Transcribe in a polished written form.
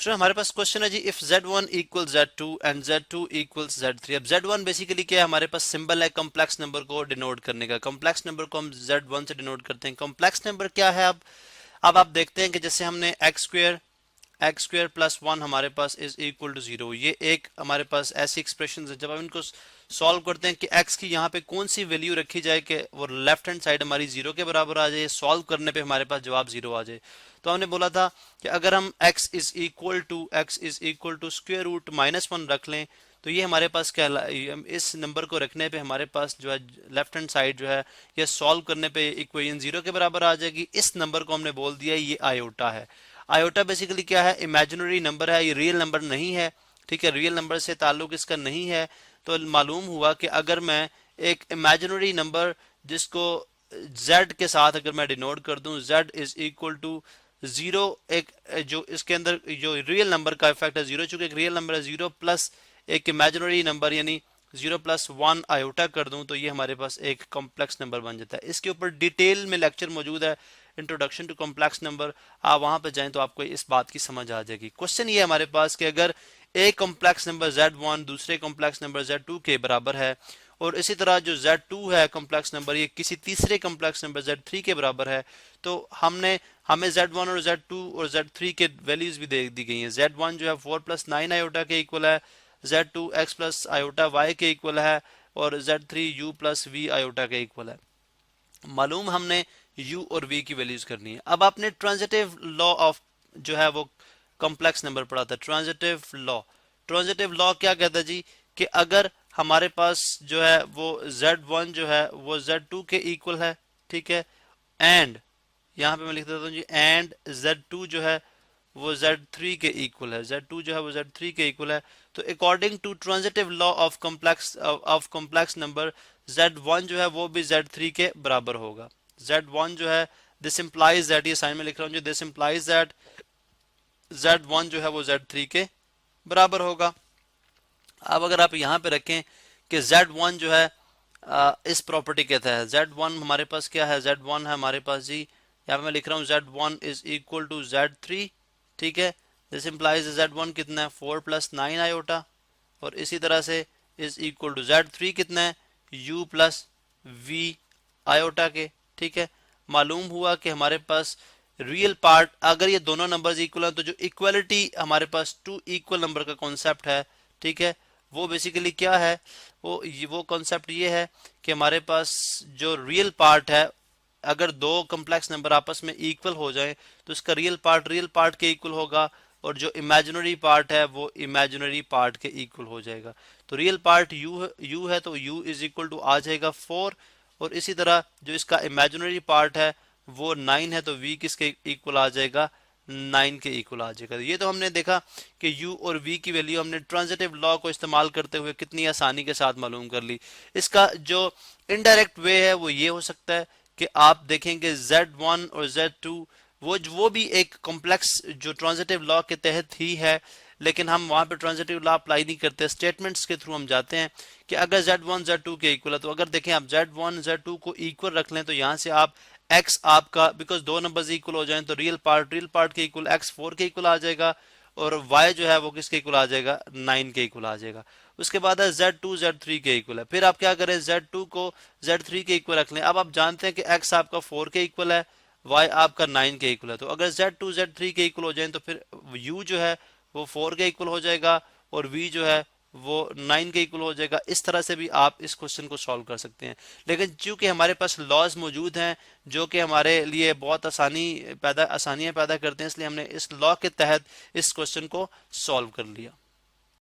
Student हमारे पास question है जी, if z1 equal z2 and z2 equals z3। अब z1 बेसिकली क्या है, हमारे पास सिंबल है कॉम्प्लेक्स नंबर को डिनोट करने का। कॉम्प्लेक्स नंबर को हम z1 से डिनोट करते हैं। कॉम्प्लेक्स नंबर क्या है? अब आप देखते हैं कि जैसे हमने एक्स स्क्वेयर प्लस वन हमारे पास इज इक्वल टू जीरो, ये एक हमारे पास ऐसी एक्सप्रेशन है। जब हम इनको सॉल्व करते हैं कि x की यहाँ पे कौन सी वैल्यू रखी जाए कि वो लेफ्ट हैंड साइड हमारी जीरो के बराबर आ जाए, सॉल्व करने पे हमारे पास जवाब जीरो आ जाए। तो हमने बोला था कि अगर हम x is equal to square root -1 रख लें तो ये हमारे पास क्या, इस नंबर को रखने पे हमारे पास जो है लेफ्ट हैंड साइड जो है ये सॉल्व करने पे इक्वेशन जीरो के बराबर आ जाएगी। इस नंबर को हमने बोल दिया ये आयोटा है। आयोटा बेसिकली क्या है, इमेजिनरी नंबर है, ये रियल नंबर नहीं है। ठीक है, रियल नंबर से ताल्लुक इसका नहीं है। तो मालूम हुआ कि अगर मैं एक इमेजिनरी नंबर जिसको z के साथ अगर मैं डिनोट कर दूं, z is equal to zero, एक जो इसके अंदर जो रियल नंबर का इफेक्ट है जीरो, चूंकि एक रियल नंबर है जीरो प्लस एक इमेजिनरी नंबर यानी जीरो प्लस वन आयोटा कर दूं तो ये हमारे पास एक कॉम्प्लेक्स नंबर बन जाता है। इसके ऊपर डिटेल में लेक्चर मौजूद है, इंट्रोडक्शन टू कॉम्प्लेक्स नंबर। आप वहां पर जाएं तो आपको इस बात की समझ आ जाएगी। क्वेश्चन ये है हमारे पास कि अगर एक कॉम्प्लेक्स नंबर z1 दूसरे कॉम्प्लेक्स नंबर z2 के बराबर है और इसी तरह जो z2 है कॉम्प्लेक्स नंबर ये किसी तीसरे कॉम्प्लेक्स नंबर z3 के बराबर है, तो हमें z1 और z2 और z3 के वैल्यूज भी दे दी गई हैं। z1 जो है 4 प्लस 9 आयोटा के इक्वल है, z2 x plus iota y के इक्वल है और z3 u plus v iota के इक्वल है। मालूम हमने u और v की वैल्यूज करनी है। अब आपने ट्रांजिटिव लॉ ऑफ जो है वो कॉम्प्लेक्स नंबर पढ़ा था। ट्रांजिटिव लॉ क्या कहता है जी कि अगर हमारे पास जो है वो z1 जो है वो z2 के इक्वल है, ठीक है, एंड यहाँ पे मैं लिख देता हूँ जी एंड z2 जो है वो z3 के इक्वल है, z2 जो है वो z3 के इक्वल है। तो according to transitive law of complex number z1 जो है वो भी z3 के बराबर होगा। z1 जो है दिस इंप्लाइज दैट, ये साइन में लिख रहा हूँ जी, दिस इंप्लाइज दैट z1 जो है वो z3 के बराबर होगा। अब अगर आप यहाँ पे रखें कि z1 जो है इस प्रॉपर्टी के तहत z1 हमारे पास क्या है, z1 है हमारे पास जी, यहाँ पे मैं लिख रहा हूँ z1 is equal to z3, ठीक है। दिस इंप्लाइज z1 कितना है 4 प्लस 9 आयोटा और इसी तरह से इज इक्वल टू z3 कितना है u प्लस v आयोटा के, ठीक है। मालूम हुआ कि हमारे पास रियल पार्ट अगर ये दोनों नंबर्स इक्वल हैं तो जो इक्वलिटी हमारे पास टू इक्वल नंबर का कॉन्सेप्ट है, ठीक है, वो बेसिकली क्या है, वो कॉन्सेप्ट ये है कि हमारे पास जो रियल पार्ट है अगर दो कॉम्प्लेक्स नंबर आपस में इक्वल हो जाए तो इसका रियल पार्ट के इक्वल होगा और जो इमेजिनरी पार्ट है वो इमेजिनरी पार्ट के इक्वल हो जाएगा। तो रियल पार्ट u है तो u इज इक्वल टू आ जाएगा 4 और इसी तरह जो इसका इमेजिनरी पार्ट है वो 9 है तो v किसके इक्वल आ जाएगा, 9 के इक्वल आ जाएगा। ये तो हमने देखा कि u और v की वैल्यू हमने ट्रांजिटिव लॉ को इस्तेमाल करते हुए कितनी आसानी के साथ मालूम कर ली। इसका जो इनडायरेक्ट वे है वो ये हो सकता है कि आप देखेंगे z1 और z2 वो भी एक कॉम्प्लेक्स जो ट्रांजिटिव लॉ के तहत ही है, लेकिन हम वहां पे ट्रांजिटिव लॉ अप्लाई नहीं करते, स्टेटमेंट्स के थ्रू हम जाते हैं कि अगर z1 z2 के इक्वल है तो अगर देखें आप z1 z2 को इक्वल रख लें तो यहाँ से आप x आपका बिकॉज दो नंबर्स इक्वल हो जाएं तो रियल पार्ट के इक्वल x 4 के इक्वल आ जाएगा और y जो है वो किसके इक्वल आ जाएगा, 9 के इक्वल आ जाएगा। उसके बाद है z2 z3 के इक्वल है, फिर आप क्या करें z2 को z3 के इक्वल रख लें। अब आप जानते हैं कि x आपका 4 के इक्वल है, y आपका 9 के इक्वल है, तो अगर z2 z3 के इक्वल हो जाए तो फिर u जो है वो 4 के इक्वल हो जाएगा और v जो है वो 9 के इक्वल हो जाएगा। इस तरह से भी आप इस क्वेश्चन को सॉल्व कर सकते हैं, लेकिन चूंकि हमारे पास लॉज मौजूद हैं जो कि हमारे लिए बहुत आसानियां पैदा करते हैं, इसलिए हमने इस लॉ के तहत इस क्वेश्चन को सॉल्व कर लिया।